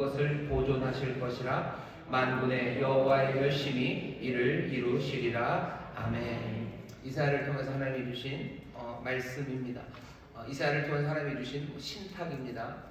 그것을 보존하실 것이라. 만군의 여호와의 열심히 이를 이루시리라. 아멘. 이사야를 통해서 하나님이 주신 말씀입니다. 이사야를 통해서 하나님이 주신 신탁입니다.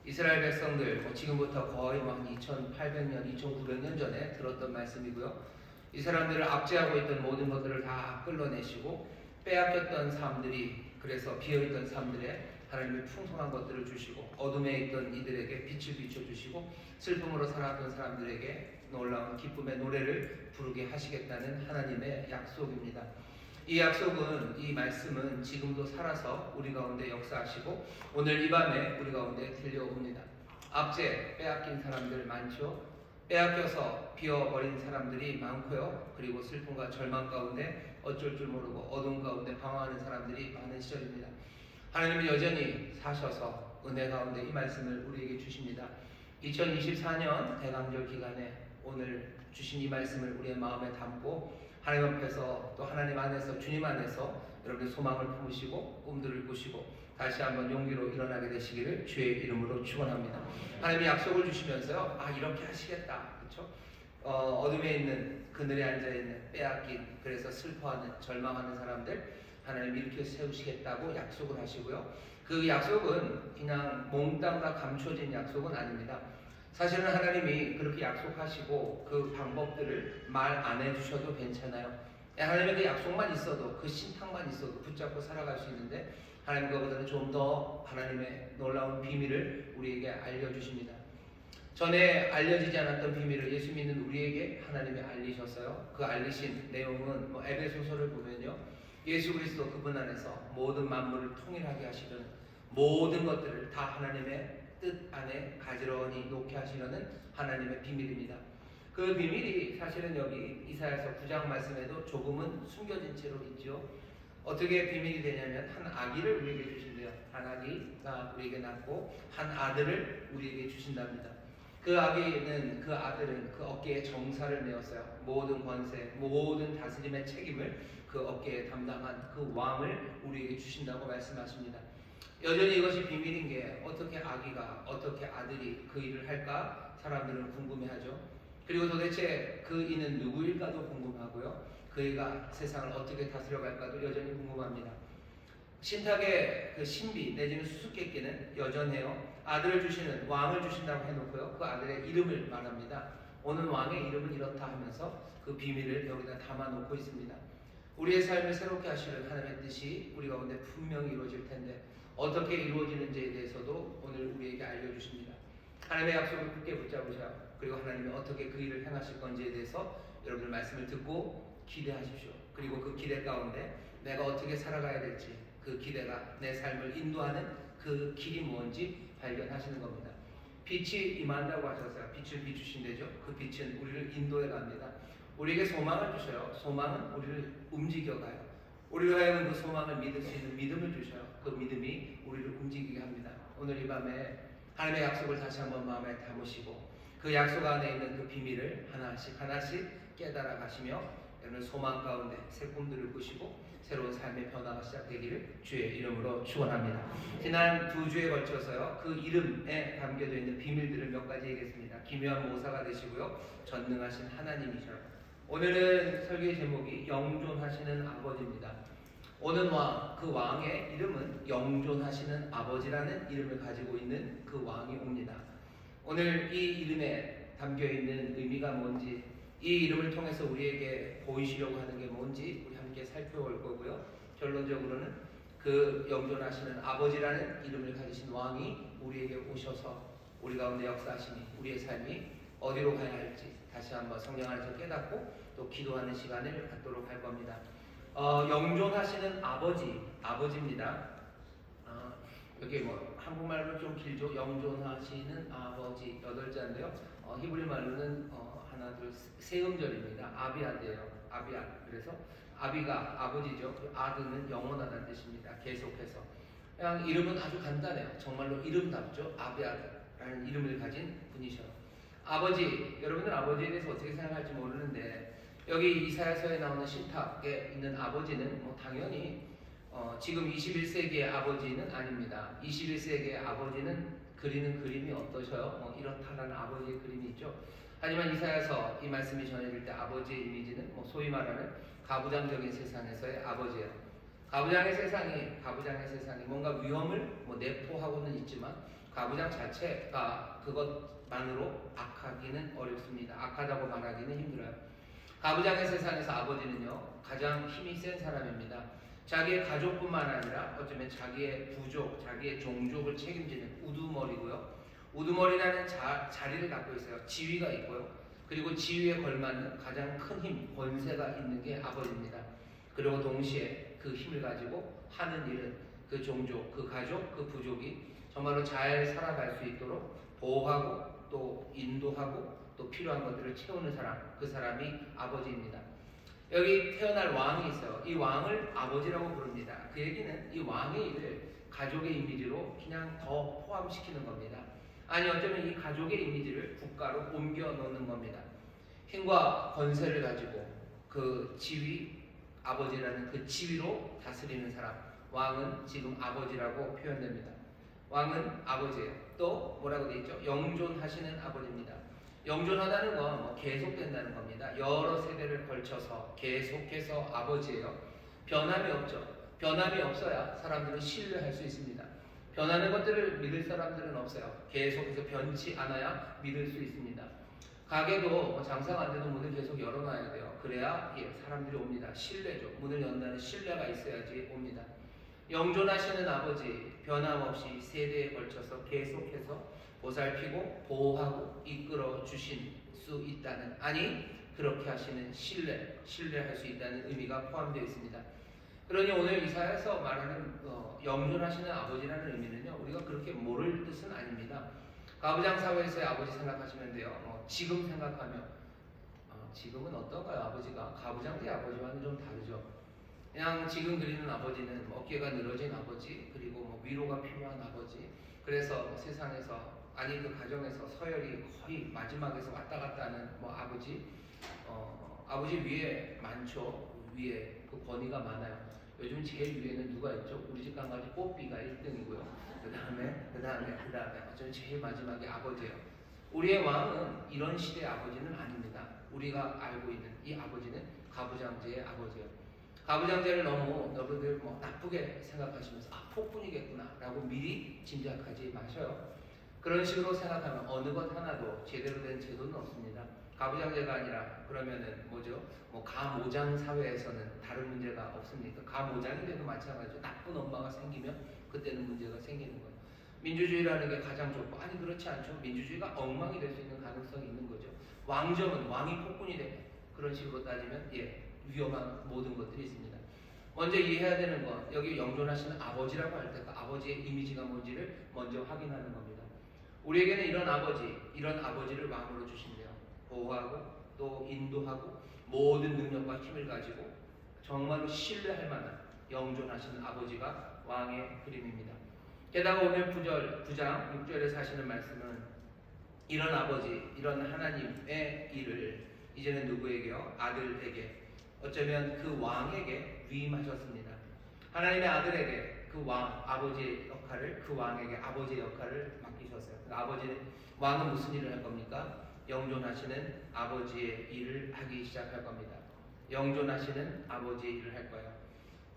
이스라엘 백성들 지금부터 거의 한 2800년, 2900년 전에 들었던 말씀이고요. 이 사람들을 압제하고 있던 모든 것들을 다 끌어내시고 빼앗겼던 삶들이, 그래서 비어있던 삶들에 하나님의 풍성한 것들을 주시고 어둠에 있던 이들에게 빛을 비춰주시고 슬픔으로 살았던 사람들에게 놀라운 기쁨의 노래를 부르게 하시겠다는 하나님의 약속입니다. 이 약속은, 이 말씀은 지금도 살아서 우리 가운데 역사하시고 오늘 이 밤에 우리 가운데 들려옵니다. 압제, 빼앗긴 사람들 많죠. 빼앗겨서 비어버린 사람들이 많고요. 그리고 슬픔과 절망 가운데 어쩔 줄 모르고 어둠 가운데 방황하는 사람들이 많은 시절입니다. 하나님은 여전히 사셔서 은혜 가운데 이 말씀을 우리에게 주십니다. 2024년 대강절 기간에 오늘 주신 이 말씀을 우리의 마음에 담고 하나님 앞에서 또 하나님 안에서 주님 안에서 여러분의 소망을 품으시고 꿈들을 꾸시고 다시 한번 용기로 일어나게 되시기를 주의 이름으로 축원합니다. 하나님이 약속을 주시면서요, 이렇게 하시겠다, 그렇죠? 어둠에 있는, 그늘에 앉아 있는, 빼앗긴, 그래서 슬퍼하는, 절망하는 사람들 하나님이 이렇게 세우시겠다고 약속을 하시고요. 그 약속은 그냥 몽땅 다 감춰진 약속은 아닙니다. 사실은 하나님이 그렇게 약속하시고 그 방법들을 말 안 해주셔도 괜찮아요. 하나님의 그 약속만 있어도, 그 신탁만 있어도 붙잡고 살아갈 수 있는데 하나님 그보다는 좀 더 하나님의 놀라운 비밀을 우리에게 알려주십니다. 전에 알려지지 않았던 비밀을 예수 믿는 우리에게 하나님이 알리셨어요. 그 알리신 내용은 에베소서를 보면요, 예수 그리스도 그분 안에서 모든 만물을 통일하게 하시려는, 모든 것들을 다 하나님의 뜻 안에 가지런히 놓게 하시려는 하나님의 비밀입니다. 그 비밀이 사실은 여기 이사야서 9장 말씀에도 조금은 숨겨진 채로 있죠. 어떻게 비밀이 되냐면 한 아기를 우리에게 주신대요. 한 아기가 우리에게 낳고 한 아들을 우리에게 주신답니다. 그 아기는, 그 아들은 그 어깨에 정사를 메었어요. 모든 권세, 모든 다스림의 책임을 그 어깨에 담당한 그 왕을 우리에게 주신다고 말씀하십니다. 여전히 이것이 비밀인 게, 어떻게 아기가, 어떻게 아들이 그 일을 할까 사람들은 궁금해하죠. 그리고 도대체 그 이는 누구일까도 궁금하고요. 그이가 세상을 어떻게 다스려갈까도 여전히 궁금합니다. 신탁의 그 신비 내지는 수수께끼는 여전해요. 아들을 주시는, 왕을 주신다고 해놓고요, 그 아들의 이름을 말합니다. 오늘 왕의 이름은 이렇다 하면서 그 비밀을 여기다 담아놓고 있습니다. 우리의 삶을 새롭게 하시는 하나님의 뜻이 우리 가운데 분명히 이루어질 텐데 어떻게 이루어지는지에 대해서도 오늘 우리에게 알려주십니다. 하나님의 약속을 굳게 붙잡으셔. 그리고 하나님이 어떻게 그 일을 행하실 건지에 대해서 여러분들 말씀을 듣고 기대하십시오. 그리고 그 기대 가운데 내가 어떻게 살아가야 될지, 그 기대가 내 삶을 인도하는 그 길이 뭔지 발견하시는 겁니다. 빛이 임한다고 하셨어요. 빛을 비추신대죠. 그 빛은 우리를 인도해 갑니다. 우리에게 소망을 주셔요. 소망은 우리를 움직여가요. 우리가 하여금 그 소망을 믿을 수 있는 믿음을 주셔요. 그 믿음이 우리를 움직이게 합니다. 오늘 이 밤에 하나님의 약속을 다시 한번 마음에 담으시고 그 약속 안에 있는 그 비밀을 하나씩 하나씩 깨달아 가시며 여러분 소망 가운데 새 꿈들을 꾸시고 새로운 삶의 변화가 시작되기를 주의 이름으로 축원합니다. 지난 2주에 걸쳐서요, 그 이름에 담겨져 있는 비밀들을 몇 가지 얘기했습니다. 기묘한 모사가 되시고요, 전능하신 하나님이셔요. 오늘은 설교의 제목이 영존하시는 아버지입니다. 오는 왕, 그 왕의 이름은 영존하시는 아버지라는 이름을 가지고 있는 그 왕이 옵니다. 오늘 이 이름에 담겨있는 의미가 뭔지, 이 이름을 통해서 우리에게 보이시려고 하는 게 뭔지 우리 함께 살펴볼 거고요. 결론적으로는 그 영존하시는 아버지라는 이름을 가지신 왕이 우리에게 오셔서 우리 가운데 역사하시니 우리의 삶이 어디로 가야 할지 다시 한번 성령 안에서 깨닫고 또 기도하는 시간을 갖도록 할 겁니다. 영존하시는 아버지입니다. 여기 한국말로 좀 길죠. 영존하시는 아버지 8자인데요. 히브리 말로는 하나 둘 세 음절입니다. 아비아드예요. 아비아. 그래서 아비가 아버지죠. 아드는 영원하다는 뜻입니다. 계속해서. 그냥 이름은 아주 간단해요. 정말로 이름답죠. 아비아드라는 이름을 가진 분이셔요. 아버지, 여러분들 아버지에 대해서 어떻게 생각할지 모르는데 여기 이사야서에 나오는 신탁에 있는 아버지는 당연히 지금 21세기의 아버지는 아닙니다. 21세기의 아버지는 그리는 그림이 어떠셔요? 뭐 이렇다라는 아버지의 그림이 있죠. 하지만 이사야서 이 말씀이 전해질 때 아버지의 이미지는 소위 말하는 가부장적인 세상에서의 아버지예요. 가부장의 세상이 뭔가 위험을 내포하고는 있지만 가부장 자체가 그것만으로 악하기는 어렵습니다. 악하다고 말하기는 힘들어요. 가부장의 세상에서 아버지는요 가장 힘이 센 사람입니다. 자기의 가족뿐만 아니라 어쩌면 자기의 부족, 자기의 종족을 책임지는 우두머리고요. 우두머리라는 자리를 갖고 있어요. 지위가 있고요. 그리고 지위에 걸맞는 가장 큰 힘, 권세가 있는 게 아버지입니다. 그리고 동시에 그 힘을 가지고 하는 일은 그 종족, 그 가족, 그 부족이 정말로 잘 살아갈 수 있도록 보호하고 또 인도하고 또 필요한 것들을 채우는 사람, 그 사람이 아버지입니다. 여기 태어날 왕이 있어요. 이 왕을 아버지라고 부릅니다. 그 얘기는 이 왕의 일을 가족의 이미지로 그냥 더 포함시키는 겁니다. 아니 어쩌면 이 가족의 이미지를 국가로 옮겨 놓는 겁니다. 힘과 권세를 가지고 그 지위, 아버지라는 그 지위로 다스리는 사람, 왕은 지금 아버지라고 표현됩니다. 왕은 아버지예요. 또 뭐라고 되어 있죠? 영존하시는 아버지입니다. 영존하다는 건 계속된다는 겁니다. 여러 세대를 걸쳐서 계속해서 아버지예요. 변함이 없죠. 변함이 없어야 사람들은 신뢰할 수 있습니다. 변하는 것들을 믿을 사람들은 없어요. 계속해서 변치 않아야 믿을 수 있습니다. 가게도 장사가 안 돼도 문을 계속 열어놔야 돼요. 그래야 사람들이 옵니다. 신뢰죠. 문을 연다는 신뢰가 있어야지 옵니다. 영존하시는 아버지, 변함없이 세대에 걸쳐서 계속해서 보살피고 보호하고 이끌어 주신 수 있다는, 아니 그렇게 하시는 신뢰할 수 있다는 의미가 포함되어 있습니다. 그러니 오늘 이사야에서 말하는 영존하시는 아버지라는 의미는요, 우리가 그렇게 모를 뜻은 아닙니다. 가부장 사회에서의 아버지 생각하시면 돼요. 지금 생각하면 지금은 어떤가요? 아버지가 가부장제 아버지와는 좀 다르죠. 그냥 지금 그리는 아버지는 어깨가 늘어진 아버지, 그리고 위로가 필요한 아버지. 그래서 세상에서, 아니 그 가정에서 서열이 거의 마지막에서 왔다 갔다 하는 아버지. 아버지 위에 많죠. 위에 그 권위가 많아요. 요즘 제일 위에는 누가 있죠? 우리 집 강아지 뽀삐가 1등이고요. 그 다음에 어쩌면 제일 마지막에 아버지예요. 우리의 왕은 이런 시대의 아버지는 아닙니다. 우리가 알고 있는 이 아버지는 가부장제의 아버지예요. 가부장제를 너무 여러분들 나쁘게 생각하시면서 폭군이겠구나 라고 미리 짐작하지 마셔요. 그런 식으로 생각하면 어느 것 하나도 제대로 된 제도는 없습니다. 가부장제가 아니라 그러면은 가모장 사회에서는 다른 문제가 없습니까? 가모장인데도 마찬가지죠. 나쁜 엄마가 생기면 그때는 문제가 생기는 거예요. 민주주의라는 게 가장 좋고, 아니 그렇지 않죠. 민주주의가 엉망이 될 수 있는 가능성이 있는 거죠. 왕정은 왕이 폭군이 되면, 그런 식으로 따지면 위험한 모든 것들이 있습니다. 먼저 이해해야 되는 건 여기 영존하시는 아버지라고 할 때 그 아버지의 이미지가 뭔지를 먼저 확인하는 겁니다. 우리에게는 이런 아버지를 왕으로 주신대요. 보호하고 또 인도하고 모든 능력과 힘을 가지고 정말로 신뢰할 만한 영존하시는 아버지가 왕의 그림입니다. 게다가 오늘 9장 6절에서 하시는 말씀은 이런 아버지, 이런 하나님의 일을 이제는 누구에게요? 아들에게, 어쩌면 그 왕에게 위임하셨습니다. 하나님의 아들에게 그 아버지의 역할을, 그 왕에게 아버지의 역할을 맡기셨어요. 왕은 무슨 일을 할 겁니까? 영존하시는 아버지의 일을 하기 시작할 겁니다. 영존하시는 아버지의 일을 할 거예요.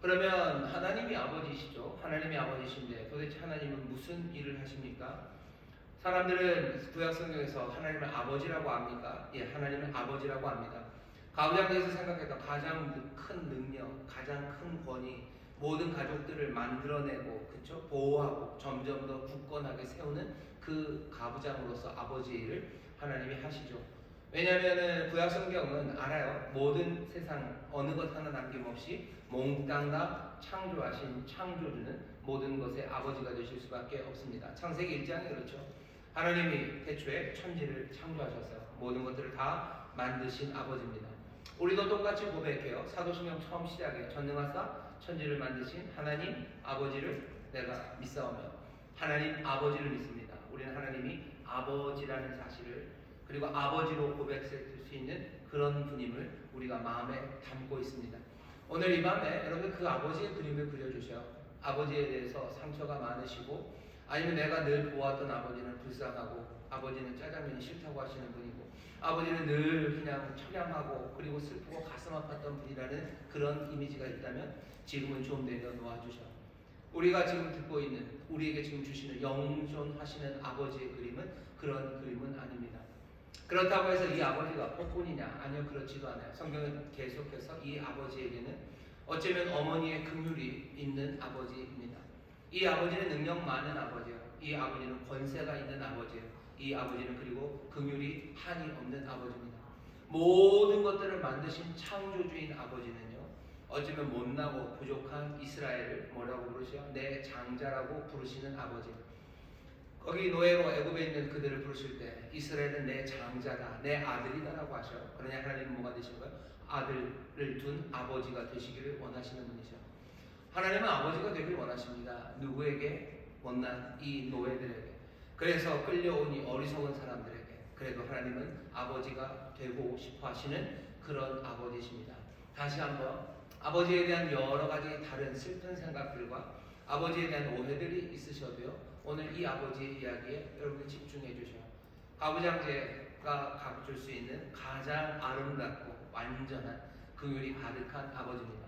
그러면 하나님이 아버지시죠. 하나님이 아버지신데 도대체 하나님은 무슨 일을 하십니까? 사람들은 구약성경에서 하나님을 아버지라고 압니까? 하나님은 아버지라고 합니다. 가부장제에서 생각했던 가장 큰 능력, 가장 큰 권위, 모든 가족들을 만들어내고 보호하고 점점 더 굳건하게 세우는 그 가부장으로서 아버지의 일을 하나님이 하시죠. 왜냐하면 구약성경은 알아요. 모든 세상 어느 것 하나 남김없이 몽땅 다 창조하신 창조주는 모든 것의 아버지가 되실 수밖에 없습니다. 창세기 1장에 그렇죠. 하나님이 태초에 천지를 창조하셨어요. 모든 것들을 다 만드신 아버지입니다. 우리도 똑같이 고백해요. 사도신경 처음 시작에 전능하사 천지를 만드신 하나님 아버지를 내가 믿사오며, 하나님 아버지를 믿습니다. 우리는 하나님이 아버지라는 사실을, 그리고 아버지로 고백할 수 있는 그런 분임을 우리가 마음에 담고 있습니다. 오늘 이 밤에 여러분 그 아버지의 그림을 그려주셔요. 아버지에 대해서 상처가 많으시고 아니면 내가 늘 보았던 아버지는 불쌍하고 아버지는 짜장면이 싫다고 하시는 분이고 아버지는 늘 그냥 처량하고 그리고 슬프고 가슴 아팠던 분이라는 그런 이미지가 있다면 지금은 좀 내려놓아 주셔. 우리가 지금 듣고 있는 우리에게 지금 주시는 영존하시는 아버지의 그림은 그런 그림은 아닙니다. 그렇다고 해서 이 아버지가 폭군이냐? 아니요, 그렇지도 않아요. 성경은 계속해서 이 아버지에게는 어쩌면 어머니의 긍휼이 있는 아버지입니다. 이 아버지는 능력 많은 아버지예요. 이 아버지는 권세가 있는 아버지예요. 이 아버지는 그리고 긍휼이 한이 없는 아버지입니다. 모든 것들을 만드신 창조주인 아버지는요, 어쩌면 못나고 부족한 이스라엘을 뭐라고 부르시요? 내 장자라고 부르시는 아버지. 거기 노예로 애굽에 있는 그들을 부르실 때 이스라엘은 내 장자다, 내 아들이다라고 하셔. 그러냐 하나님은 뭐가 되신 거예요? 아들을 둔 아버지가 되시기를 원하시는 분이죠. 하나님은 아버지가 되길 원하십니다. 누구에게? 못난 이 노예들에게. 그래서 끌려온 이 어리석은 사람들에게. 그래도 하나님은 아버지가 되고 싶어 하시는 그런 아버지십니다. 다시 한번 아버지에 대한 여러 가지 다른 슬픈 생각들과 아버지에 대한 오해들이 있으셔도요, 오늘 이 아버지의 이야기에 여러분 집중해 주셔요. 가부장제가 가르칠 수 있는 가장 아름답고 완전한 긍휼이 가득한 아버지입니다.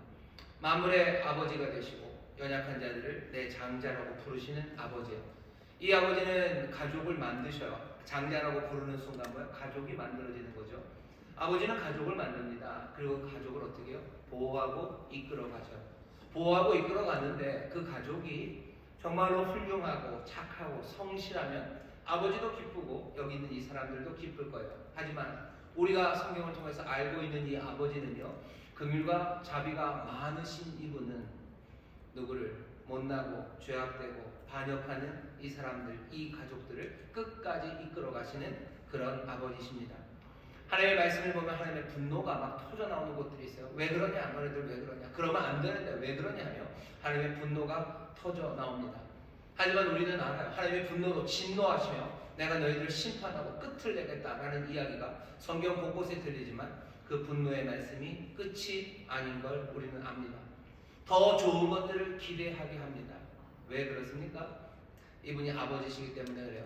만물의 아버지가 되시고 연약한 자들을 내 장자라고 부르시는 아버지예요. 이 아버지는 가족을 만드셔요. 장자라고 부르는 순간 뭐야? 가족이 만들어지는 거죠. 아버지는 가족을 만듭니다. 그리고 가족을 어떻게 해요? 보호하고 이끌어 가죠. 보호하고 이끌어 갔는데 그 가족이 정말로 훌륭하고 착하고 성실하면 아버지도 기쁘고 여기 있는 이 사람들도 기쁠 거예요. 하지만 우리가 성경을 통해서 알고 있는 이 아버지는요, 긍휼과 자비가 많으신 이분은 누구를? 못나고 죄악되고 반역하는 이 사람들, 이 가족들을 끝까지 이끌어 가시는 그런 아버지십니다. 하나님의 말씀을 보면 하나님의 분노가 막 터져 나오는 곳들이 있어요. 왜 그러냐? 너희들 왜 그러냐? 그러면 안 되는데 왜 그러냐 하며 하나님의 분노가 터져 나옵니다. 하지만 우리는 알아요. 하나님의 분노로 진노하시며 내가 너희들을 심판하고 끝을 내겠다라는 이야기가 성경 곳곳에 들리지만 그 분노의 말씀이 끝이 아닌 걸 우리는 압니다. 더 좋은 것들을 기대하게 합니다. 왜 그렇습니까? 이분이 아버지시기 때문에 그래요.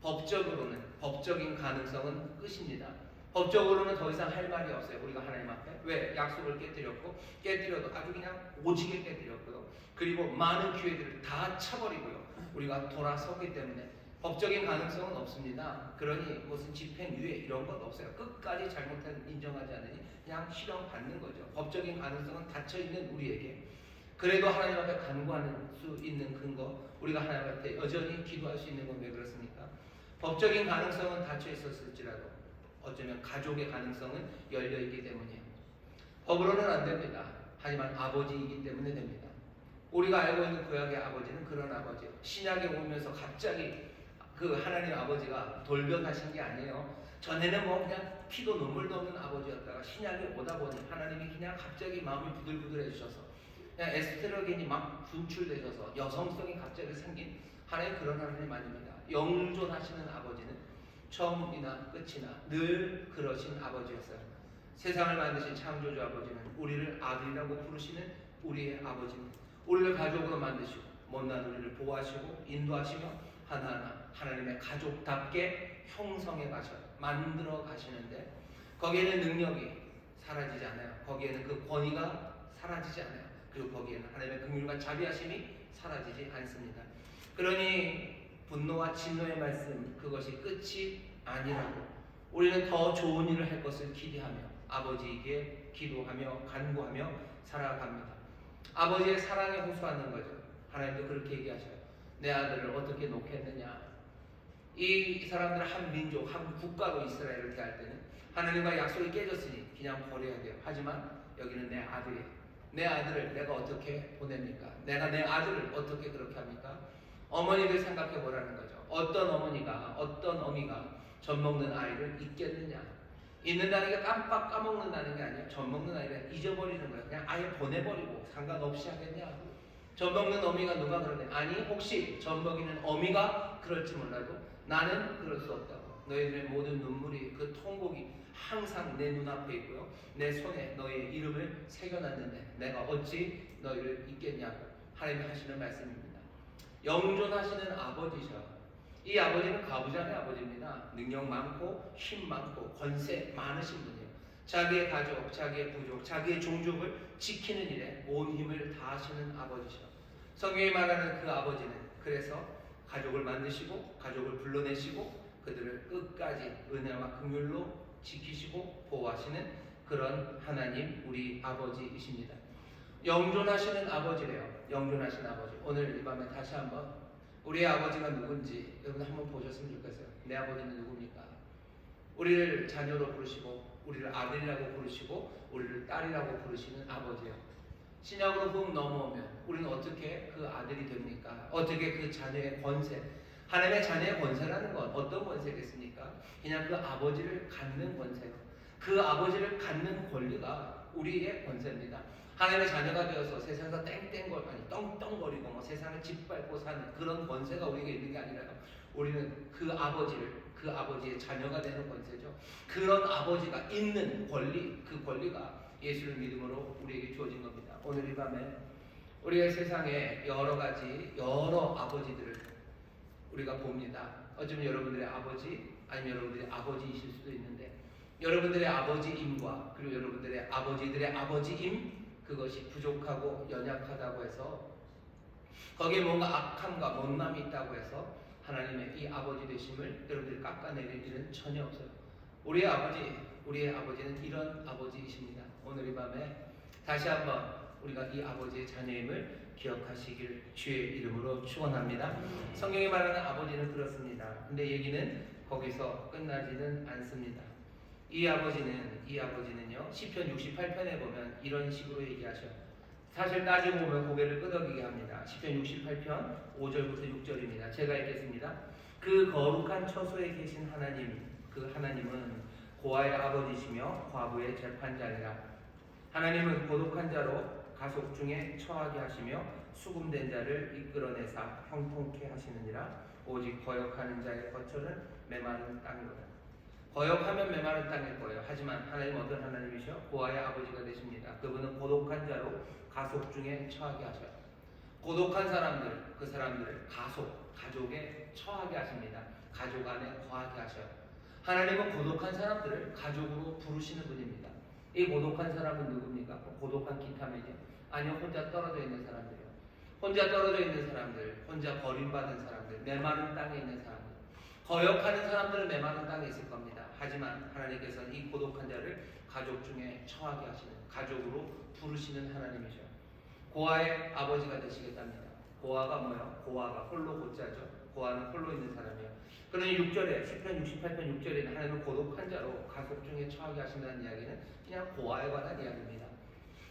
법적으로는, 법적인 가능성은 끝입니다. 법적으로는 더 이상 할 말이 없어요. 우리가 하나님 앞에. 왜? 약속을 깨뜨렸고, 깨뜨려도 아주 그냥 오지게 깨뜨렸고요. 그리고 많은 기회들을 다 쳐버리고요. 우리가 돌아섰기 때문에 법적인 가능성은 없습니다. 그러니 무슨 집행유예 이런 것 없어요. 끝까지 잘못한 인정하지 않으니 그냥 실형 받는 거죠. 법적인 가능성은 닫혀있는 우리에게. 그래도 하나님 앞에 간구하는 수 있는 근거, 우리가 하나님 앞에 여전히 기도할 수 있는 건 왜 그렇습니까? 법적인 가능성은 닫혀 있었을지라도 어쩌면 가족의 가능성은 열려있기 때문이에요. 법으로는 안 됩니다. 하지만 아버지이기 때문에 됩니다. 우리가 알고 있는 구약의 아버지는 그런 아버지예요. 신약에 오면서 갑자기 그 하나님 아버지가 돌변하신 게 아니에요. 전에는 뭐 그냥 피도 눈물도 없는 아버지였다가 신약에 오다 보니 하나님이 그냥 갑자기 마음이 부들부들해지셔서 그냥 에스테로겐이 막 분출되셔서 여성성이 갑자기 생긴 하나님 그런 하나님 아닙니다. 영존하시는 아버지는 처음이나 끝이나 늘 그러신 아버지였어요. 세상을 만드신 창조주 아버지는 우리를 아들이라고 부르시는 우리의 아버지입니다. 우리를 가족으로 만드시고 못난 우리를 보호하시고 인도하시며 하나하나 하나님의 가족답게 형성해 가셔 만들어 가시는데 거기에는 능력이 사라지지 않아요. 거기에는 그 권위가 사라지지 않아요. 그리고 거기에는 하나님의 긍휼과 자비하심이 사라지지 않습니다. 그러니 분노와 진노의 말씀 그것이 끝이 아니라고 우리는 더 좋은 일을 할 것을 기대하며 아버지에게 기도하며 간구하며 살아갑니다. 아버지의 사랑에 호소하는 거죠. 하나님도 그렇게 얘기하셔요. 내 아들을 어떻게 놓겠느냐. 이 사람들 한 민족, 한 국가로 이스라엘을 대할 때는 하나님과 약속이 깨졌으니 그냥 버려야 돼요. 하지만 여기는 내 아들이에요. 내 아들을 내가 어떻게 보냅니까? 내가 내 아들을 어떻게 그렇게 합니까? 어머니들 생각해 보라는 거죠. 어떤 어머니가, 어떤 어미가 젖 먹는 아이를 잊겠느냐? 잊는다는 게 깜빡 까먹는다는 게 아니에요. 젖 먹는 아이를 잊어버리는 거예요. 그냥 아예 보내버리고 상관없이 하겠냐? 젖 먹는 어미가 누가 그러네? 아니 혹시 젖 먹이는 어미가 그럴지 몰라도 나는 그럴 수 없다고. 너희들의 모든 눈물이 그 통곡이 항상 내 눈앞에 있고요. 내 손에 너의 이름을 새겨놨는데 내가 어찌 너희를 잊겠냐고 하나님이 하시는 말씀입니다. 영존하시는 아버지셔. 이 아버지는 가부장의 아버지입니다. 능력 많고 힘 많고 권세 많으신 분이에요. 자기의 가족, 자기의 부족, 자기의 종족을 지키는 일에 온 힘을 다하시는 아버지셔. 성경이 말하는 그 아버지는 그래서 가족을 만드시고 가족을 불러내시고 그들을 끝까지 은혜와 긍휼로 지키시고 보호하시는 그런 하나님 우리 아버지이십니다. 영존하시는 아버지래요. 영존하신 아버지. 오늘 이 밤에 다시 한번 우리의 아버지가 누군지 여러분 한번 보셨으면 좋겠어요. 내 아버지는 누굽니까? 우리를 자녀로 부르시고 우리를 아들이라고 부르시고 우리를 딸이라고 부르시는 아버지예요. 신약으로 훅 넘어오면 우리는 어떻게 그 아들이 됩니까? 어떻게 그 자녀의 권세, 하나님의 자녀의 권세라는 건 어떤 권세겠습니까? 그냥 그 아버지를 갖는 권세요. 그 아버지를 갖는 권리가 우리의 권세입니다. 하나님의 자녀가 되어서 세상에서 떵떵거리고 뭐 세상을 짓밟고 사는 그런 권세가 우리에게 있는 게 아니라 우리는 그 아버지의 자녀가 되는 권세죠. 그런 아버지가 있는 권리, 그 권리가 예수를 믿음으로 우리에게 주어진 겁니다. 오늘 이 밤에 우리가 세상에 여러 아버지들을 우리가 봅니다. 어쩌면 여러분들의 아버지 아니면 여러분들의 아버지이실 수도 있는데 여러분들의 아버지임과 그리고 여러분들의 아버지들의 아버지임 그것이 부족하고 연약하다고 해서 거기에 뭔가 악함과 못남이 있다고 해서 하나님의 이 아버지 되심을 여러분들이 깎아내릴 일은 전혀 없어요. 우리의 아버지는 이런 아버지이십니다. 오늘 이 밤에 다시 한번 우리가 이 아버지의 자녀임을 기억하시길 주의 이름으로 축원합니다. 성경이 말하는 아버지는 그렇습니다. 근데 얘기는 거기서 끝나지는 않습니다. 이 아버지는요 시편 68편에 보면 이런 식으로 얘기하셔요. 사실 따지고 보면 고개를 끄덕이게 합니다. 시편 68편 5절부터 6절입니다. 제가 읽겠습니다. 그 거룩한 처소에 계신 하나님, 그 하나님은 고아의 아버지시며 과부의 재판장이라. 하나님은 고독한 자로 가속 중에 처하게 하시며 수금된 자를 이끌어내사 형통케 하시느니라. 오직 거역하는 자의 거처는 메마른 땅이로다. 거역하면 메마른 땅일 거예요. 하지만 하나님 어떤 하나님이셔? 고아의 아버지가 되십니다. 그분은 고독한 자로 가속 중에 처하게 하셔요. 고독한 사람들, 그 사람들을 가족에 처하게 하십니다. 가족 안에 거하게 하셔요. 하나님은 고독한 사람들을 가족으로 부르시는 분입니다. 이 고독한 사람은 누굽니까? 고독한 기타면요? 아니요, 혼자 떨어져 있는 사람들이요. 혼자 떨어져 있는 사람들, 혼자 버림받은 사람들, 메마른 땅에 있는 사람들. 거역하는 사람들은 메마른 땅에 있을 겁니다. 하지만 하나님께서는 이 고독한 자를 가족 중에 처하게 하시는, 가족으로 부르시는 하나님이죠. 고아의 아버지가 되시겠답니다. 고아가 뭐예요? 고아가 홀로 고자죠. 고아는 홀로 있는 사람이에요. 그러니 6절에 시편 68편 6절에는 하나님은 고독한 자로 가족 중에 처하게 하신다는 이야기는 그냥 고아에 관한 이야기입니다.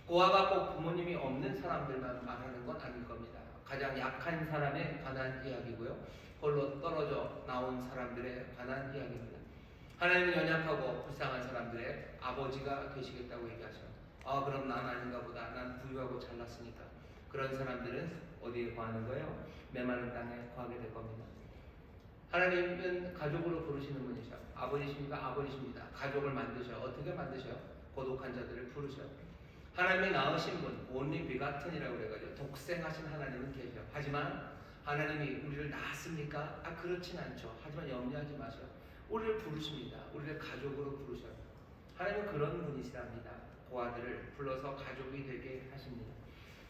고아가 꼭 부모님이 없는 사람들만 말하는 건 아닐 겁니다. 가장 약한 사람에 관한 이야기고요. 홀로 떨어져 나온 사람들에 관한 이야기입니다. 하나님은 연약하고 불쌍한 사람들의 아버지가 되시겠다고 얘기하셔요. 그럼 난 아닌가 보다. 난 부유하고 잘났으니까. 그런 사람들은 어디에 거하는 거예요? 메마른 땅에 거하게 될 겁니다. 하나님은 가족으로 부르시는 분이셔. 아버지십니까? 아버지십니다. 가족을 만드셔. 어떻게 만드셔? 고독한 자들을 부르셔. 하나님이 낳으신 분, only begotten이라고 그래가지고 독생하신 하나님은 계셔. 하지만 하나님이 우리를 낳았습니까? 그렇진 않죠. 하지만 염려하지 마세요. 우리를 부르십니다. 우리를 가족으로 부르셔요. 하나님은 그런 분이시랍니다. 고아들을 불러서 가족이 되게 하십니다.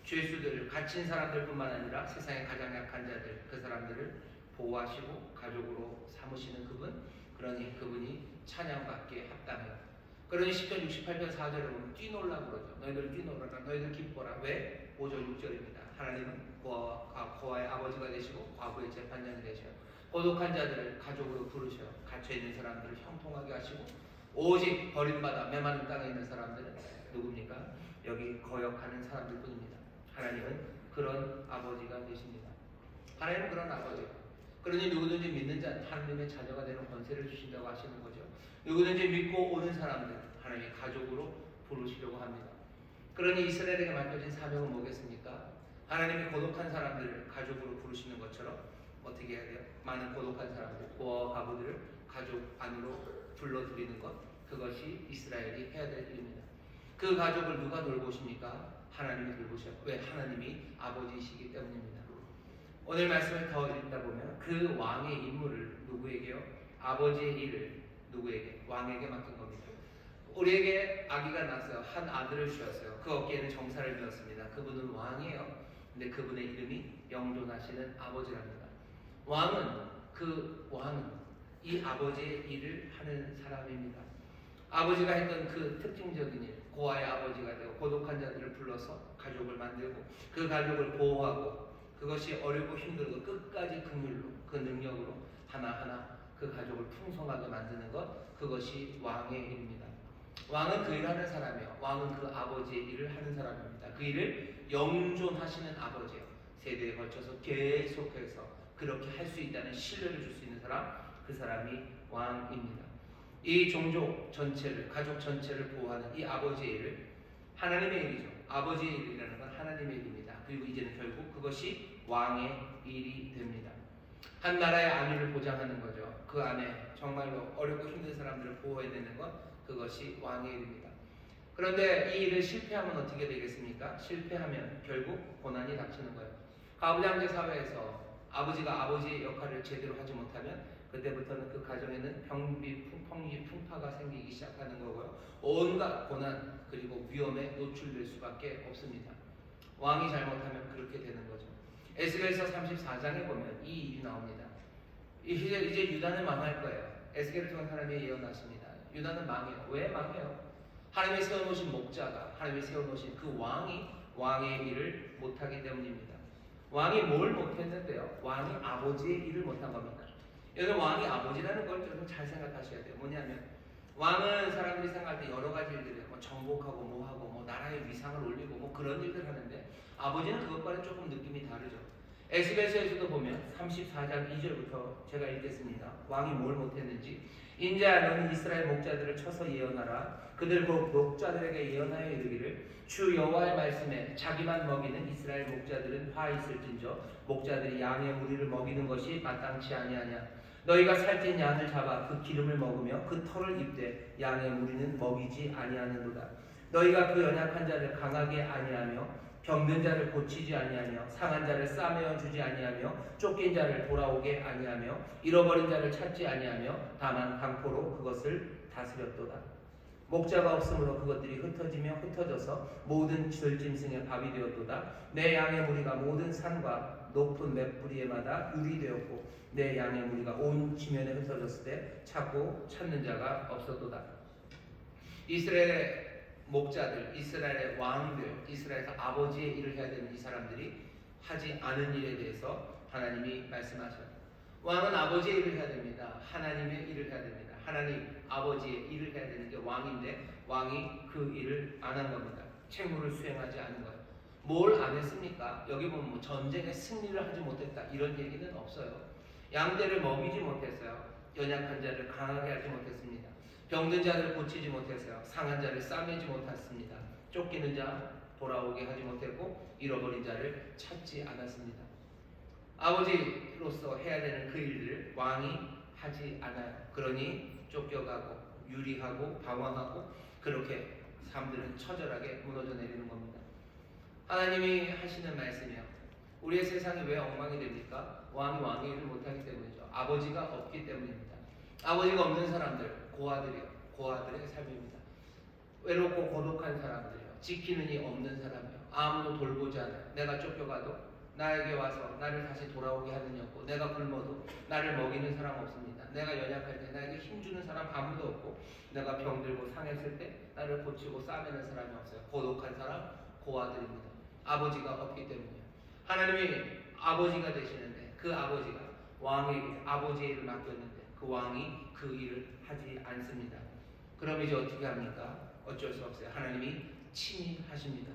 죄수들을, 갇힌 사람들뿐만 아니라 세상의 가장 약한 자들, 그 사람들을 보호하시고 가족으로 삼으시는 그분, 그러니 그분이 찬양받기에 합당해요. 그러니 시편 68편 4절에 보면 뛰놀라 그러죠. 너희들 뛰놀라라, 너희들 기뻐라. 왜? 5절 6절입니다. 하나님은 고아의 아버지가 되시고 과부의 재판장이 되셔요. 고독한 자들을 가족으로 부르셔요. 갇혀있는 사람들을 형통하게 하시고 오직 버림받아 메마른 땅에 있는 사람들은 누굽니까? 여기 거역하는 사람들 뿐입니다. 하나님은 그런 아버지가 되십니다. 하나님은 그런 아버지예요. 그러니 누구든지 믿는 자, 하나님의 자녀가 되는 권세를 주신다고 하시는 거죠. 누구든지 믿고 오는 사람들, 하나님의 가족으로 부르시려고 합니다. 그러니 이스라엘에게 맡겨진 사명은 뭐겠습니까? 하나님이 고독한 사람들을 가족으로 부르시는 것처럼 어떻게 해야 돼요? 많은 고독한 사람들, 고아와 가부들을 가족 안으로 불러들이는 것, 그것이 이스라엘이 해야 될 일입니다. 그 가족을 누가 돌보십니까? 하나님이 돌보셔요. 왜? 하나님이 아버지이시기 때문입니다. 오늘 말씀을 더 읽다 보면 그 왕의 임무를 누구에게요? 아버지의 일을 누구에게? 왕에게 맡긴 겁니다. 우리에게 아기가 나서 한 아들을 주었어요. 그 어깨에는 정사를 주었습니다. 그분은 왕이에요. 근데 그분의 이름이 영존하시는 아버지랍니다. 왕은 이 아버지의 일을 하는 사람입니다. 아버지가 했던 그 특징적인 일, 고아의 아버지가 되고 고독한 자들을 불러서 가족을 만들고 그 가족을 보호하고 그것이 어렵고 힘들고 끝까지 긍휼로 그 능력으로 하나하나 그 가족을 풍성하게 만드는 것, 그것이 왕의 일입니다. 왕은 그 일을 하는 사람이에요. 왕은 그 아버지의 일을 하는 사람입니다. 그 일을 영존하시는 아버지예요. 세대에 걸쳐서 계속해서 그렇게 할 수 있다는 신뢰를 줄 수 있는 사람, 그 사람이 왕입니다. 이 종족 전체를, 가족 전체를 보호하는 이 아버지의 일을, 하나님의 일이죠. 아버지의 일이라는 건 하나님의 일입니다. 그리고 이제는 결국 그것이 왕의 일이 됩니다. 한 나라의 안위를 보장하는 거죠. 그 안에 정말로 어렵고 힘든 사람들을 보호해야 되는 것, 그것이 왕의 일입니다. 그런데 이 일을 실패하면 어떻게 되겠습니까? 실패하면 결국 고난이 닥치는 거예요. 가부장제 사회에서 아버지가 아버지의 역할을 제대로 하지 못하면 그때부터는 그 가정에는 병비, 풍파가 생기기 시작하는 거고요. 온갖 고난 그리고 위험에 노출될 수밖에 없습니다. 왕이 잘못하면 그렇게 되는 거죠. 에스겔서 34장에 보면 이 일이 나옵니다. 이제 유다는 망할 거예요. 에스겔을 통한 하나님이 예언하십니다. 유다는 망해요. 왜 망해요? 하나님이 세워놓으신 목자가, 하나님이 세워놓으신 그 왕이 왕의 일을 못하기 때문입니다. 왕이 뭘 못했는데요? 왕이 아버지의 일을 못한 겁니다. 여기서 왕이 아버지라는 걸 좀 잘 생각하셔야 돼요. 뭐냐면 왕은 사람들이 생각할 때 여러 가지 일들을 뭐 정복하고 뭐하고 뭐 나라의 위상을 올리고 뭐 그런 일들 하는데 아버지는 그것과는 조금 느낌이 다르죠. 에스겔서에서도 보면 34장 2절부터 제가 읽겠습니다. 왕이 뭘 못했는지. 인자 너는 이스라엘 목자들을 쳐서 예언하라. 그들 곧 목자들에게 예언하여 이르기를 주 여호와의 말씀에 자기만 먹이는 이스라엘 목자들은 화 있을진저 목자들이 양의 무리를 먹이는 것이 마땅치 아니하냐. 너희가 살찐 양을 잡아 그 기름을 먹으며 그 털을 입되 양의 무리는 먹이지 아니하는도다. 너희가 그 연약한 자를 강하게 아니하며 병든 자를 고치지 아니하며 상한 자를 싸매어 주지 아니하며 쫓긴 자를 돌아오게 아니하며 잃어버린 자를 찾지 아니하며 다만 강포로 그것을 다스렸도다. 목자가 없으므로 그것들이 흩어지며 흩어져서 모든 들짐승의 밥이 되었도다. 내 양의 무리가 모든 산과 높은 맷뿌리에마다 유리되었고 내 양의 무리가 온 지면에 흩어졌을 때 찾고 찾는 자가 없었도다. 이스라엘의 목자들, 이스라엘의 왕들, 이스라엘에서 아버지의 일을 해야 되는 이 사람들이 하지 않은 일에 대해서 하나님이 말씀하셔요. 왕은 아버지의 일을 해야 됩니다. 하나님의 일을 해야 됩니다. 하나님 아버지의 일을 해야 되는 게 왕인데 왕이 그 일을 안 한 겁니다. 책무를 수행하지 않은 거예요. 뭘 안 했습니까? 여기 보면 뭐 전쟁에 승리를 하지 못했다 이런 얘기는 없어요. 양떼를 먹이지 못했어요. 연약한 자를 강하게 하지 못했습니다. 병든 자를 고치지 못했어요. 상한 자를 싸매지 못했습니다. 쫓기는 자 돌아오게 하지 못했고 잃어버린 자를 찾지 않았습니다. 아버지로서 해야 되는 그 일들을 왕이 하지 않아요. 그러니 쫓겨가고 유리하고 방황하고 그렇게 사람들은 처절하게 무너져 내리는 겁니다. 하나님이 하시는 말씀이요. 우리의 세상이 왜 엉망이 됩니까? 왕이 왕의 일을 못하기 때문이죠. 아버지가 없기 때문입니다. 아버지가 없는 사람들, 고아들의 삶입니다. 외롭고 고독한 사람들이요. 지키는 이 없는 사람이요. 아무도 돌보지 않아요. 내가 쫓겨가도 나에게 와서 나를 다시 돌아오게 하는 이 없고 내가 굶어도 나를 먹이는 사람 없습니다. 내가 연약할 때 나에게 힘주는 사람 아무도 없고 내가 병들고 상했을 때 나를 고치고 싸매는 사람이 없어요. 고독한 사람, 고아들입니다. 아버지가 없기 때문이에요. 하나님이 아버지가 되시는데 그 아버지가 왕에게 아버지의 일을 맡겼는데 그 왕이 그 일을 하지 않습니다. 그럼 이제 어떻게 합니까? 어쩔 수 없어요. 하나님이 친히 하십니다.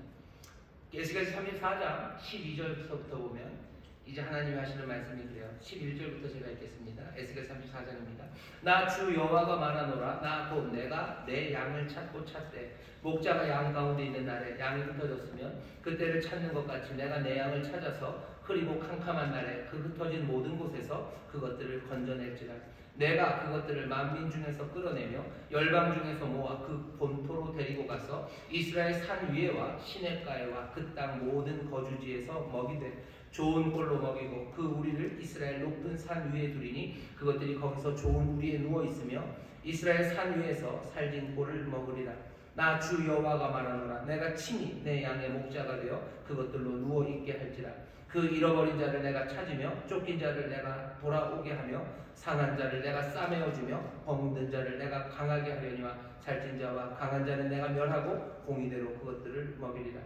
에스겔서 34장 12절부터 보면 이제 하나님이 하시는 말씀이 그래요. 11절부터 제가 읽겠습니다. 에스겔 34장입니다. 나 주 여호와가 말하노라. 나 곧 내가 내 양을 찾고 찾되 목자가 양 가운데 있는 날에 양이 흩어졌으면 그때를 찾는 것 같이 내가 내 양을 찾아서 흐리고 캄캄한 날에 그 흩어진 모든 곳에서 그것들을 건져낼지라. 내가 그것들을 만민 중에서 끌어내며 열방 중에서 모아 그 본토로 데리고 가서 이스라엘 산 위에와 시냇가에와 그 땅 모든 거주지에서 먹이되 좋은 꼴로 먹이고 그 우리를 이스라엘 높은 산 위에 두리니 그것들이 거기서 좋은 우리에 누워 있으며 이스라엘 산 위에서 살진 꼴을 먹으리라. 나 주 여호와가 말하노라. 내가 친히 내 양의 목자가 되어 그것들로 누워 있게 할지라. 그 잃어버린 자를 내가 찾으며 쫓긴 자를 내가 돌아오게 하며 상한 자를 내가 싸매어 주며 병든 자를 내가 강하게 하려니와 살찐 자와 강한 자는 내가 멸하고 공의대로 그것들을 먹이리라.